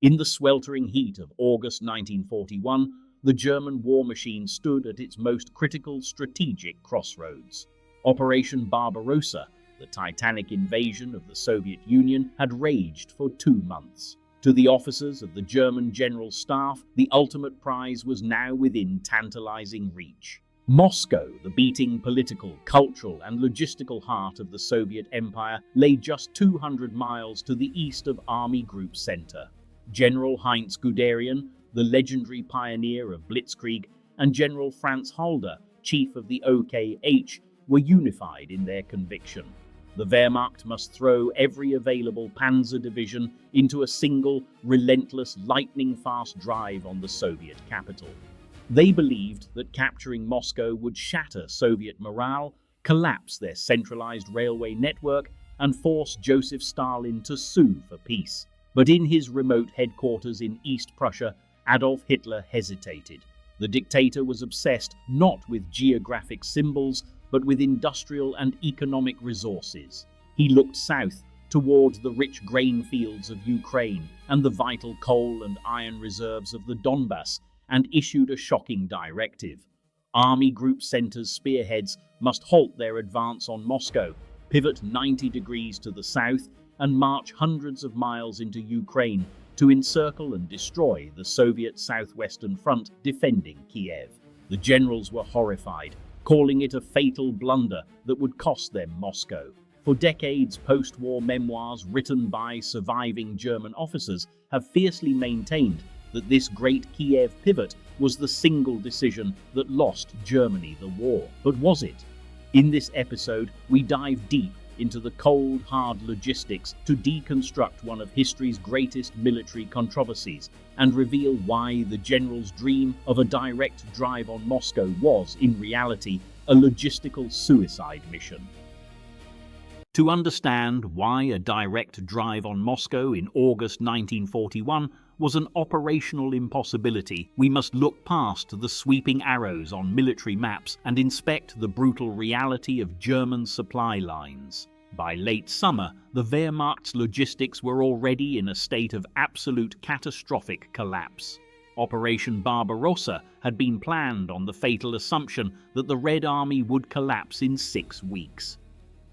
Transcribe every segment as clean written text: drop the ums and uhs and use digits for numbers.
In the sweltering heat of August 1941, the German war machine stood at its most critical strategic crossroads. Operation Barbarossa, the titanic invasion of the Soviet Union, had raged for 2 months. To the officers of the German General Staff, the ultimate prize was now within tantalizing reach. Moscow, the beating political, cultural, and logistical heart of the Soviet Empire, lay just 200 miles to the east of Army Group Center. General Heinz Guderian, the legendary pioneer of Blitzkrieg, and General Franz Halder, chief of the OKH, were unified in their conviction. The Wehrmacht must throw every available panzer division into a single, relentless, lightning-fast drive on the Soviet capital. They believed that capturing Moscow would shatter Soviet morale, collapse their centralized railway network, and force Joseph Stalin to sue for peace. But in his remote headquarters in East Prussia, Adolf Hitler hesitated. The dictator was obsessed not with geographic symbols, but with industrial and economic resources. He looked south, towards the rich grain fields of Ukraine and the vital coal and iron reserves of the Donbass, and issued a shocking directive. Army Group Center's spearheads must halt their advance on Moscow, pivot 90 degrees to the south, and march hundreds of miles into Ukraine to encircle and destroy the Soviet southwestern front defending Kiev. The generals were horrified, calling it a fatal blunder that would cost them Moscow. For decades, post-war memoirs written by surviving German officers have fiercely maintained that this great Kiev pivot was the single decision that lost Germany the war. But was it? In this episode, we dive deep into the cold, hard logistics to deconstruct one of history's greatest military controversies and reveal why the general's dream of a direct drive on Moscow was, in reality, a logistical suicide mission. To understand why a direct drive on Moscow in August 1941 was an operational impossibility, we must look past the sweeping arrows on military maps and inspect the brutal reality of German supply lines. By late summer, the Wehrmacht's logistics were already in a state of absolute catastrophic collapse. Operation Barbarossa had been planned on the fatal assumption that the Red Army would collapse in 6 weeks.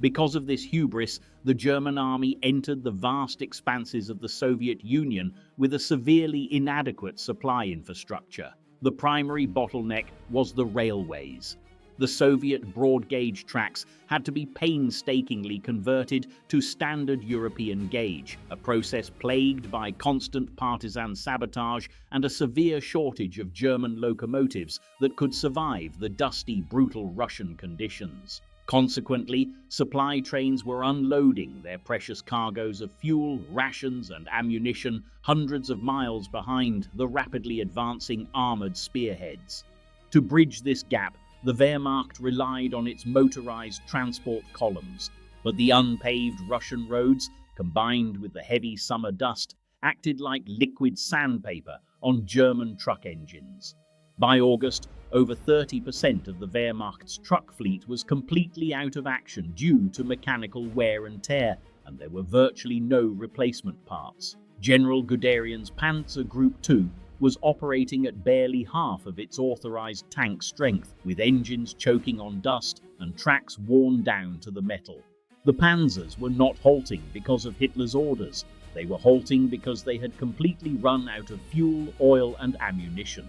Because of this hubris, the German army entered the vast expanses of the Soviet Union with a severely inadequate supply infrastructure. The primary bottleneck was the railways. The Soviet broad-gauge tracks had to be painstakingly converted to standard European gauge, a process plagued by constant partisan sabotage and a severe shortage of German locomotives that could survive the dusty, brutal Russian conditions. Consequently, supply trains were unloading their precious cargoes of fuel, rations, and ammunition hundreds of miles behind the rapidly advancing armored spearheads. To bridge this gap, the Wehrmacht relied on its motorized transport columns, but the unpaved Russian roads, combined with the heavy summer dust, acted like liquid sandpaper on German truck engines. By August, over 30% of the Wehrmacht's truck fleet was completely out of action due to mechanical wear and tear, and there were virtually no replacement parts. General Guderian's Panzer Group II was operating at barely half of its authorized tank strength, with engines choking on dust and tracks worn down to the metal. The panzers were not halting because of Hitler's orders. They were halting because they had completely run out of fuel, oil, and ammunition.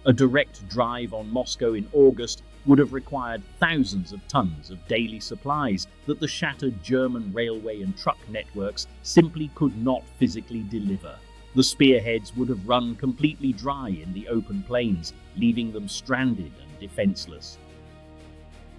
A direct drive on Moscow in August would have required thousands of tons of daily supplies that the shattered German railway and truck networks simply could not physically deliver. The spearheads would have run completely dry in the open plains, leaving them stranded and defenseless.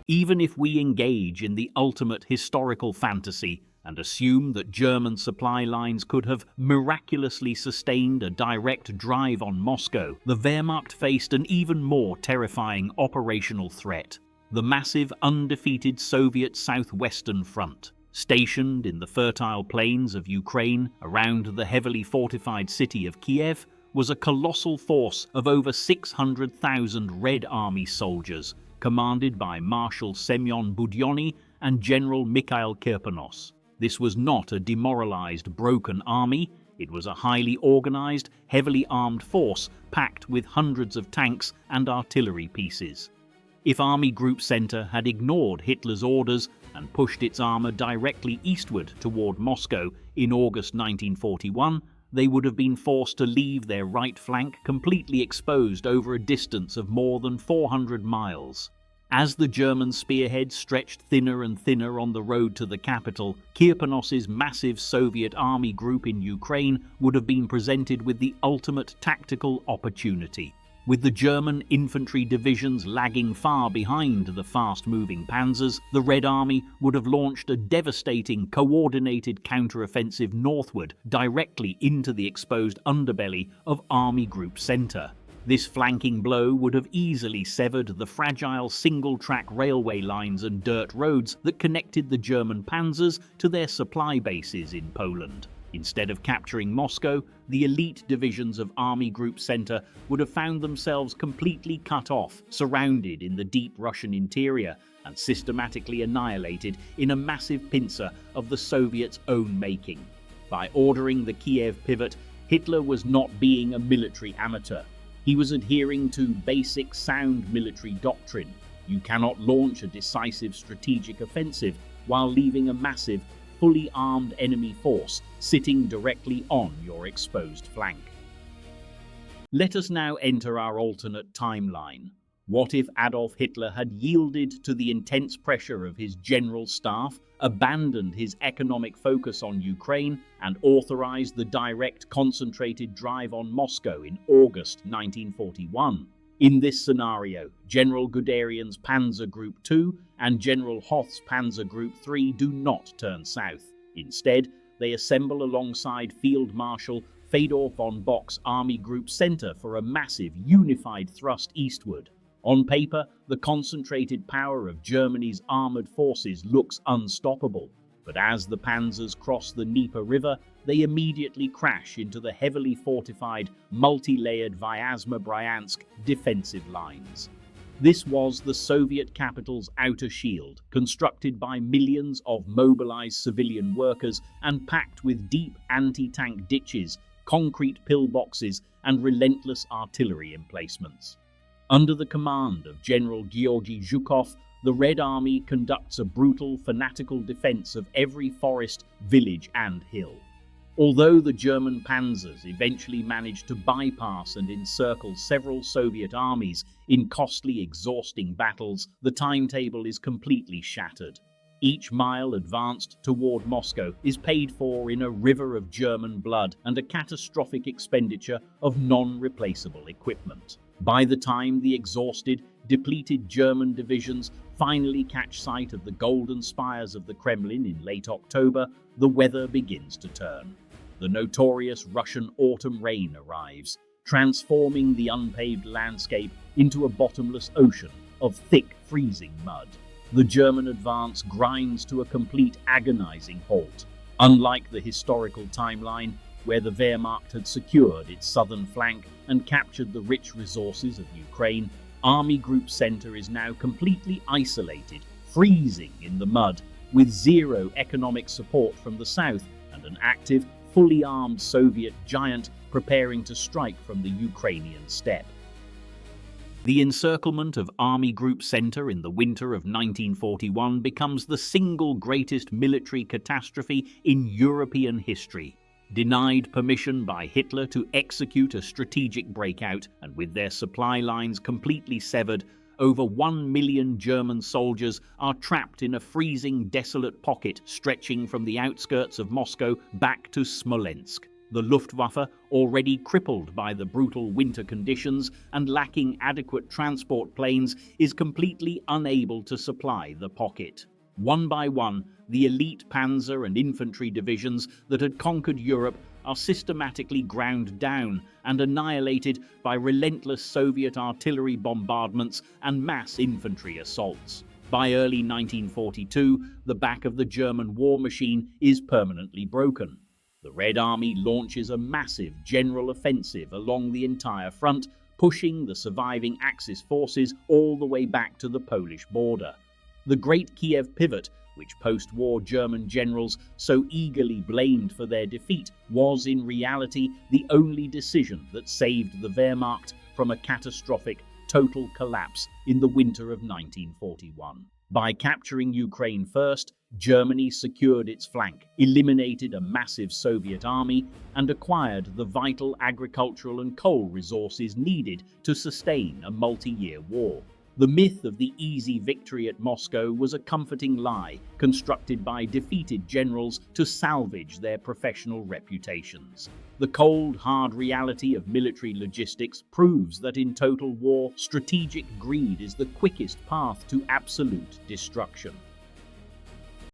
Even if we engage in the ultimate historical fantasy and assume that German supply lines could have miraculously sustained a direct drive on Moscow, the Wehrmacht faced an even more terrifying operational threat: the massive, undefeated Soviet southwestern front. Stationed in the fertile plains of Ukraine around the heavily fortified city of Kiev was a colossal force of over 600,000 Red Army soldiers, commanded by Marshal Semyon Budyonny and General Mikhail Kirponos. This was not a demoralized, broken army. It was a highly organized, heavily armed force packed with hundreds of tanks and artillery pieces. If Army Group Center had ignored Hitler's orders and pushed its armor directly eastward toward Moscow in August 1941, they would have been forced to leave their right flank completely exposed over a distance of more than 400 miles. As the German spearhead stretched thinner and thinner on the road to the capital, Kirponos's massive Soviet army group in Ukraine would have been presented with the ultimate tactical opportunity. With the German infantry divisions lagging far behind the fast-moving panzers, the Red Army would have launched a devastating, coordinated counteroffensive northward, directly into the exposed underbelly of Army Group Center. This flanking blow would have easily severed the fragile single-track railway lines and dirt roads that connected the German panzers to their supply bases in Poland. Instead of capturing Moscow, the elite divisions of Army Group Center would have found themselves completely cut off, surrounded in the deep Russian interior, and systematically annihilated in a massive pincer of the Soviets' own making. By ordering the Kiev Pivot, Hitler was not being a military amateur. He was adhering to basic sound military doctrine. You cannot launch a decisive strategic offensive while leaving a massive, fully armed enemy force sitting directly on your exposed flank. Let us now enter our alternate timeline. What if Adolf Hitler had yielded to the intense pressure of his general staff, abandoned his economic focus on Ukraine, and authorized the direct concentrated drive on Moscow in August 1941? In this scenario, General Guderian's Panzer Group II and General Hoth's Panzer Group III do not turn south. Instead, they assemble alongside Field Marshal Fedor von Bock's Army Group Center for a massive, unified thrust eastward. On paper, the concentrated power of Germany's armored forces looks unstoppable, but as the panzers cross the Dnieper River, they immediately crash into the heavily fortified, multi-layered Vyazma-Bryansk defensive lines. This was the Soviet capital's outer shield, constructed by millions of mobilized civilian workers and packed with deep anti-tank ditches, concrete pillboxes, and relentless artillery emplacements. Under the command of General Georgy Zhukov, the Red Army conducts a brutal, fanatical defense of every forest, village, and hill. Although the German panzers eventually managed to bypass and encircle several Soviet armies in costly, exhausting battles, the timetable is completely shattered. Each mile advanced toward Moscow is paid for in a river of German blood and a catastrophic expenditure of non-replaceable equipment. By the time the exhausted, depleted German divisions finally catch sight of the golden spires of the Kremlin in late October, the weather begins to turn. The notorious Russian autumn rain arrives, transforming the unpaved landscape into a bottomless ocean of thick, freezing mud. The German advance grinds to a complete, agonizing halt. Unlike the historical timeline, where the Wehrmacht had secured its southern flank and captured the rich resources of Ukraine, Army Group Center is now completely isolated, freezing in the mud, with zero economic support from the south and an active, fully armed Soviet giant preparing to strike from the Ukrainian steppe. The encirclement of Army Group Center in the winter of 1941 becomes the single greatest military catastrophe in European history. Denied permission by Hitler to execute a strategic breakout, and with their supply lines completely severed, over 1 million German soldiers are trapped in a freezing, desolate pocket stretching from the outskirts of Moscow back to Smolensk. The Luftwaffe, already crippled by the brutal winter conditions and lacking adequate transport planes, is completely unable to supply the pocket. One by one, the elite panzer and infantry divisions that had conquered Europe are systematically ground down and annihilated by relentless Soviet artillery bombardments and mass infantry assaults. By early 1942, the back of the German war machine is permanently broken. The Red Army launches a massive general offensive along the entire front, pushing the surviving Axis forces all the way back to the Polish border. The Great Kiev Pivot which post-war German generals so eagerly blamed for their defeat, was in reality the only decision that saved the Wehrmacht from a catastrophic, total collapse in the winter of 1941. By capturing Ukraine first, Germany secured its flank, eliminated a massive Soviet army, and acquired the vital agricultural and coal resources needed to sustain a multi-year war. The myth of the easy victory at Moscow was a comforting lie constructed by defeated generals to salvage their professional reputations. The cold, hard reality of military logistics proves that in total war, strategic greed is the quickest path to absolute destruction.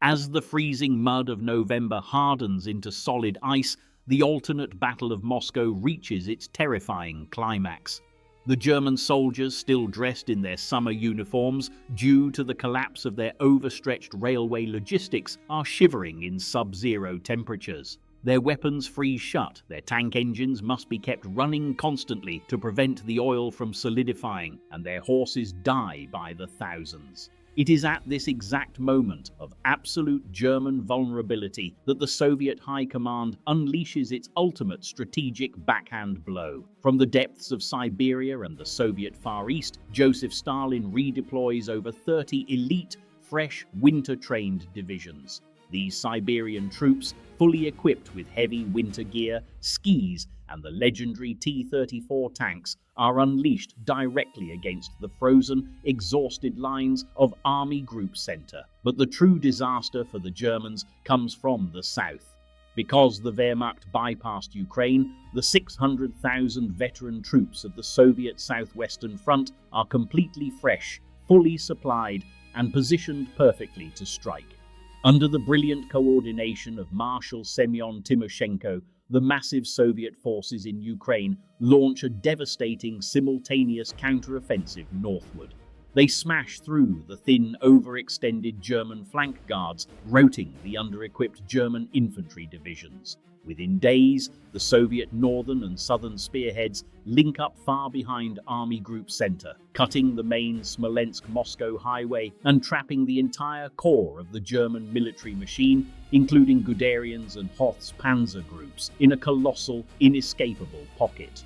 As the freezing mud of November hardens into solid ice, the alternate Battle of Moscow reaches its terrifying climax. The German soldiers, still dressed in their summer uniforms due to the collapse of their overstretched railway logistics, are shivering in sub-zero temperatures. Their weapons freeze shut, their tank engines must be kept running constantly to prevent the oil from solidifying, and their horses die by the thousands. It is at this exact moment of absolute German vulnerability that the Soviet High Command unleashes its ultimate strategic backhand blow. From the depths of Siberia and the Soviet Far East, Joseph Stalin redeploys over 30 elite, fresh, winter-trained divisions. These Siberian troops, fully equipped with heavy winter gear, skis, and the legendary T-34 tanks, are unleashed directly against the frozen, exhausted lines of Army Group Center. But the true disaster for the Germans comes from the south. Because the Wehrmacht bypassed Ukraine, the 600,000 veteran troops of the Soviet Southwestern Front are completely fresh, fully supplied, and positioned perfectly to strike. Under the brilliant coordination of Marshal Semyon Timoshenko, the massive Soviet forces in Ukraine launch a devastating simultaneous counteroffensive northward. They smash through the thin, overextended German flank guards, routing the under-equipped German infantry divisions. Within days, the Soviet northern and southern spearheads link up far behind Army Group Center, cutting the main Smolensk-Moscow highway and trapping the entire core of the German military machine, including Guderian's and Hoth's panzer groups, in a colossal, inescapable pocket.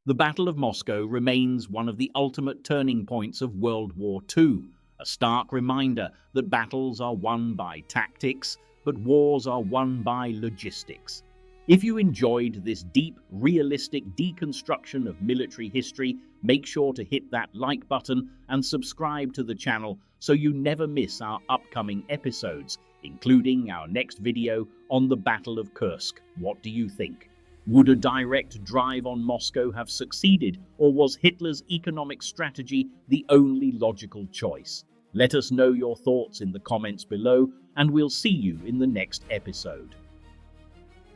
The Battle of Moscow remains one of the ultimate turning points of World War II, a stark reminder that battles are won by tactics, but wars are won by logistics. If you enjoyed this deep, realistic deconstruction of military history, make sure to hit that like button and subscribe to the channel so you never miss our upcoming episodes, including our next video on the Battle of Kursk. What do you think? Would a direct drive on Moscow have succeeded, or was Hitler's economic strategy the only logical choice? Let us know your thoughts in the comments below, and we'll see you in the next episode.